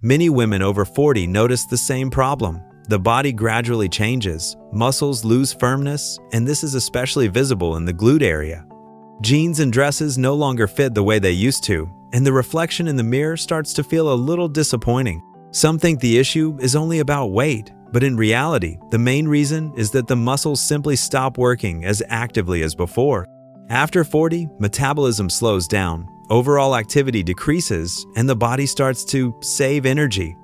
Many women over 40 notice the same problem. The body gradually changes, muscles lose firmness, and this is especially visible in the glute area. Jeans and dresses no longer fit the way they used to, and the reflection in the mirror starts to feel a little disappointing. Some think the issue is only about weight, but in reality, the main reason is that the muscles simply stop working as actively as before. After 40, metabolism slows down, overall activity decreases, and the body starts to save energy.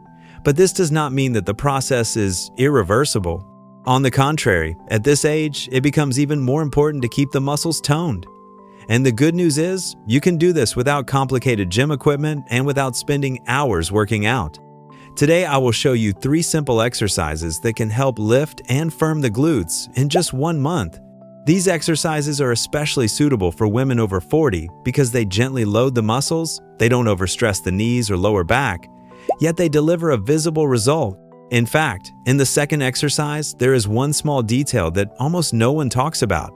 But this does not mean that the process is irreversible. On the contrary, at this age, it becomes even more important to keep the muscles toned. And the good news is, you can do this without complicated gym equipment and without spending hours working out. Today, I will show you 3 simple exercises that can help lift and firm the glutes in just 1 month. These exercises are especially suitable for women over 40 because they gently load the muscles, they don't overstress the knees or lower back, yet they deliver a visible result. In fact, in the second exercise, there is one small detail that almost no one talks about.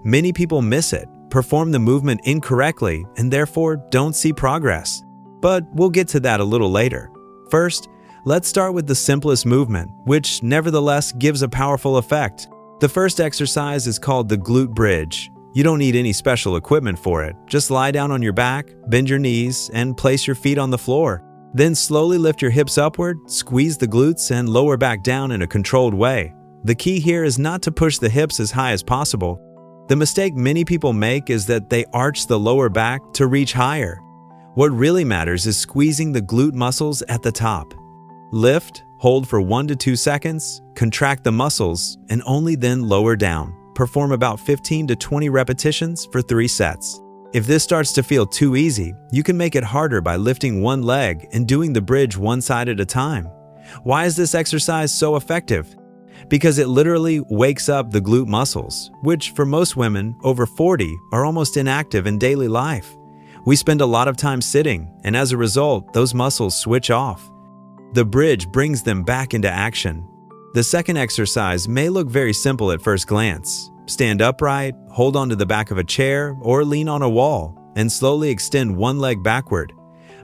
Many people miss it, perform the movement incorrectly, and therefore don't see progress. But we'll get to that a little later. First, let's start with the simplest movement, which nevertheless gives a powerful effect. The first exercise is called the glute bridge. You don't need any special equipment for it. Just lie down on your back, bend your knees, and place your feet on the floor. Then slowly lift your hips upward, squeeze the glutes, and lower back down in a controlled way. The key here is not to push the hips as high as possible. The mistake many people make is that they arch the lower back to reach higher. What really matters is squeezing the glute muscles at the top. Lift, hold for 1 to 2 seconds, contract the muscles, and only then lower down. Perform about 15 to 20 repetitions for 3 sets. If this starts to feel too easy, you can make it harder by lifting one leg and doing the bridge one side at a time. Why is this exercise so effective? Because it literally wakes up the glute muscles, which for most women over 40 are almost inactive in daily life. We spend a lot of time sitting, and as a result, those muscles switch off. The bridge brings them back into action. The second exercise may look very simple at first glance. Stand upright, hold onto the back of a chair, or lean on a wall, and slowly extend one leg backward.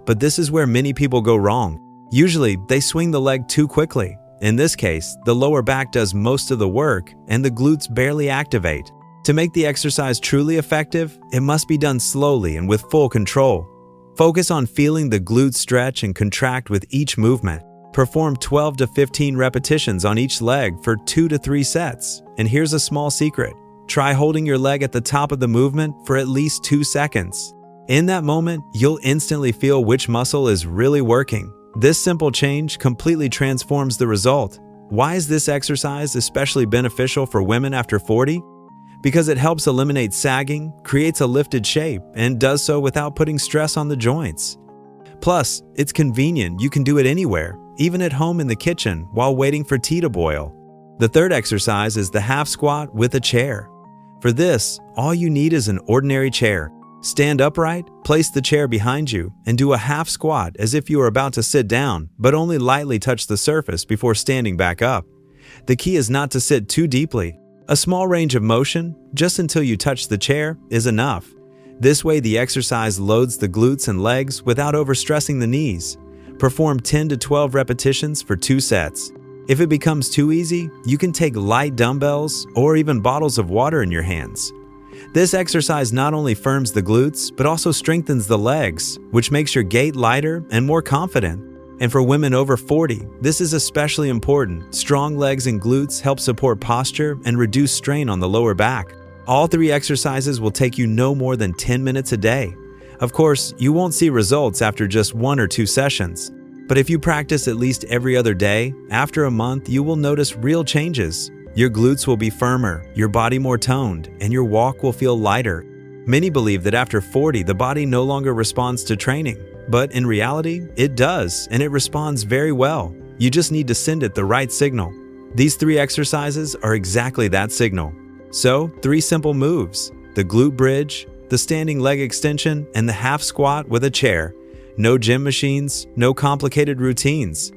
But this is where many people go wrong. Usually, they swing the leg too quickly. In this case, the lower back does most of the work, and the glutes barely activate. To make the exercise truly effective, it must be done slowly and with full control. Focus on feeling the glutes stretch and contract with each movement. Perform 12 to 15 repetitions on each leg for 2 to 3 sets. And here's a small secret. Try holding your leg at the top of the movement for at least 2 seconds. In that moment, you'll instantly feel which muscle is really working. This simple change completely transforms the result. Why is this exercise especially beneficial for women after 40? Because it helps eliminate sagging, creates a lifted shape, and does so without putting stress on the joints. Plus, it's convenient. You can do it anywhere, even at home in the kitchen while waiting for tea to boil. The third exercise is the half squat with a chair. For this, all you need is an ordinary chair. Stand upright, place the chair behind you, and do a half squat as if you are about to sit down, but only lightly touch the surface before standing back up. The key is not to sit too deeply. A small range of motion, just until you touch the chair, is enough. This way, the exercise loads the glutes and legs without overstressing the knees. Perform 10 to 12 repetitions for 2 sets. If it becomes too easy, you can take light dumbbells or even bottles of water in your hands. This exercise not only firms the glutes, but also strengthens the legs, which makes your gait lighter and more confident. And for women over 40, this is especially important. Strong legs and glutes help support posture and reduce strain on the lower back. All 3 exercises will take you no more than 10 minutes a day. Of course, you won't see results after just 1 or 2 sessions. But if you practice at least every other day, after a month, you will notice real changes. Your glutes will be firmer, your body more toned, and your walk will feel lighter. Many believe that after 40, the body no longer responds to training. But in reality, it does, and it responds very well. You just need to send it the right signal. These 3 exercises are exactly that signal. So, 3 simple moves: the glute bridge, the standing leg extension, and the half squat with a chair. No gym machines, no complicated routines.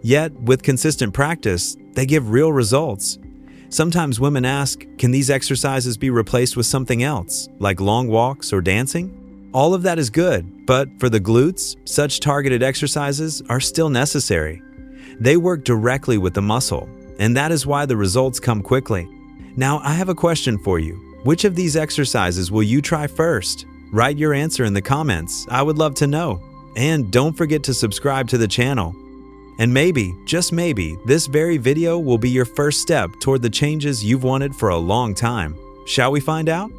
Yet, with consistent practice, they give real results. Sometimes women ask, can these exercises be replaced with something else, like long walks or dancing? All of that is good, but for the glutes, such targeted exercises are still necessary. They work directly with the muscle, and that is why the results come quickly. Now, I have a question for you. Which of these exercises will you try first? Write your answer in the comments. I would love to know. And don't forget to subscribe to the channel. And maybe, just maybe, this very video will be your first step toward the changes you've wanted for a long time. Shall we find out?